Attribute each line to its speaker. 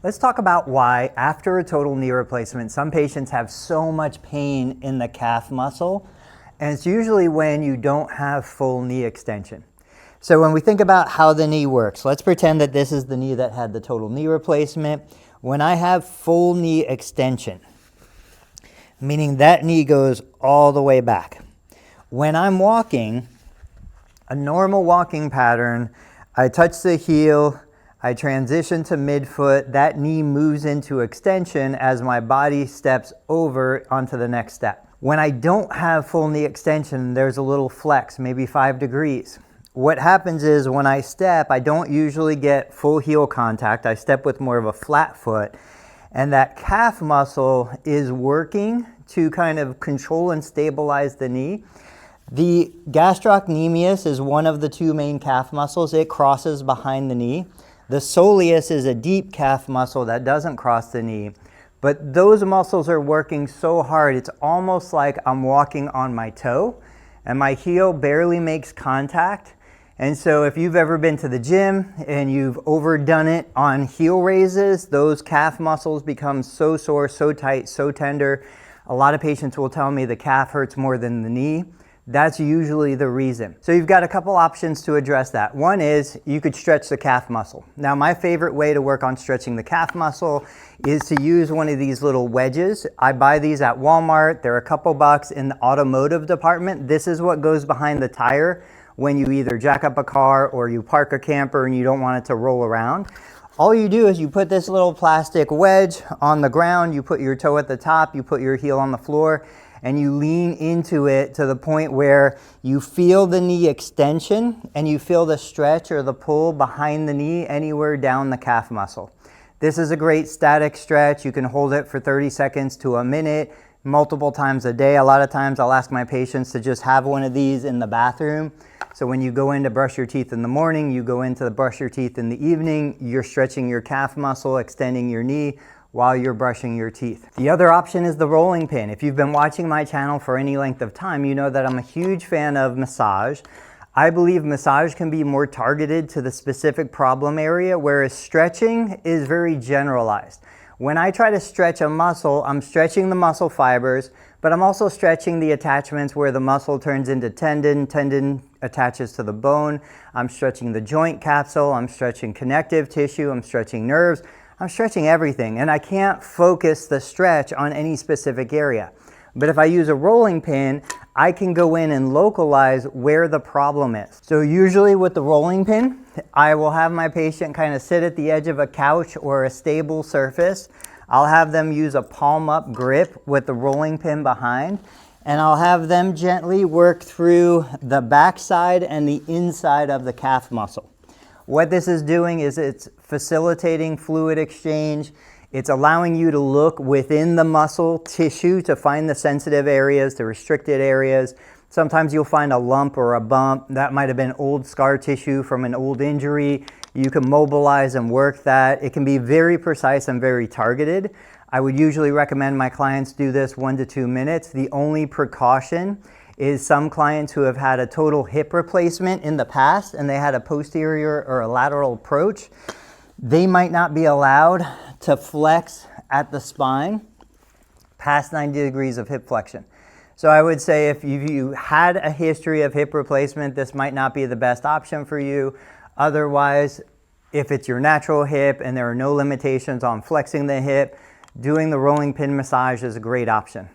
Speaker 1: Let's talk about why, after a total knee replacement, some patients have so much pain in the calf muscle, and it's usually when you don't have full knee extension. So when we think about how the knee works, let's pretend that this is the knee that had the total knee replacement. When I have full knee extension, meaning that knee goes all the way back. When I'm walking, a normal walking pattern, I touch the heel, I transition to midfoot, that knee moves into extension as my body steps over onto the next step. When I don't have full knee extension, there's a little flex, maybe 5 degrees. What happens is when I step, I don't usually get full heel contact. I step with more of a flat foot, and that calf muscle is working to kind of control and stabilize the knee. The gastrocnemius is one of the 2 main calf muscles. It crosses behind the knee. The soleus is a deep calf muscle that doesn't cross the knee, but those muscles are working so hard, it's almost like I'm walking on my toe and my heel barely makes contact. And so if you've ever been to the gym and you've overdone it on heel raises, those calf muscles become so sore, so tight, so tender. A lot of patients will tell me the calf hurts more than the knee. That's usually the reason. So you've got a couple options to address that. One is you could stretch the calf muscle. Now my favorite way to work on stretching the calf muscle is to use one of these little wedges. I buy these at Walmart. They're a couple bucks in the automotive department. This is what goes behind the tire when you either jack up a car or you park a camper and you don't want it to roll around. All you do is you put this little plastic wedge on the ground, you put your toe at the top, you put your heel on the floor, and you lean into it to the point where you feel the knee extension and you feel the stretch or the pull behind the knee anywhere down the calf muscle. This is a great static stretch. You can hold it for 30 seconds to a minute, multiple times a day. A lot of times I'll ask my patients to just have one of these in the bathroom. So when you go in to brush your teeth in the morning, you go in to brush your teeth in the evening, you're stretching your calf muscle, extending your knee while you're brushing your teeth. The other option is the rolling pin. If you've been watching my channel for any length of time, you know that I'm a huge fan of massage. I believe massage can be more targeted to the specific problem area, whereas stretching is very generalized. When I try to stretch a muscle, I'm stretching the muscle fibers, but I'm also stretching the attachments where the muscle turns into tendon, tendon attaches to the bone. I'm stretching the joint capsule, I'm stretching connective tissue, I'm stretching nerves. I'm stretching everything, and I can't focus the stretch on any specific area. But if I use a rolling pin, I can go in and localize where the problem is. So usually with the rolling pin, I will have my patient kind of sit at the edge of a couch or a stable surface. I'll have them use a palm up grip with the rolling pin behind, and I'll have them gently work through the backside and the inside of the calf muscle. What this is doing is it's facilitating fluid exchange. It's allowing you to look within the muscle tissue to find the sensitive areas, the restricted areas. Sometimes you'll find a lump or a bump. That might have been old scar tissue from an old injury. You can mobilize and work that. It can be very precise and very targeted. I would usually recommend my clients do this 1 to 2 minutes. The only precaution is some clients who have had a total hip replacement in the past and they had a posterior or a lateral approach, they might not be allowed to flex at the spine past 90 degrees of hip flexion. So I would say if you had a history of hip replacement, this might not be the best option for you. Otherwise, if it's your natural hip and there are no limitations on flexing the hip, doing the rolling pin massage is a great option.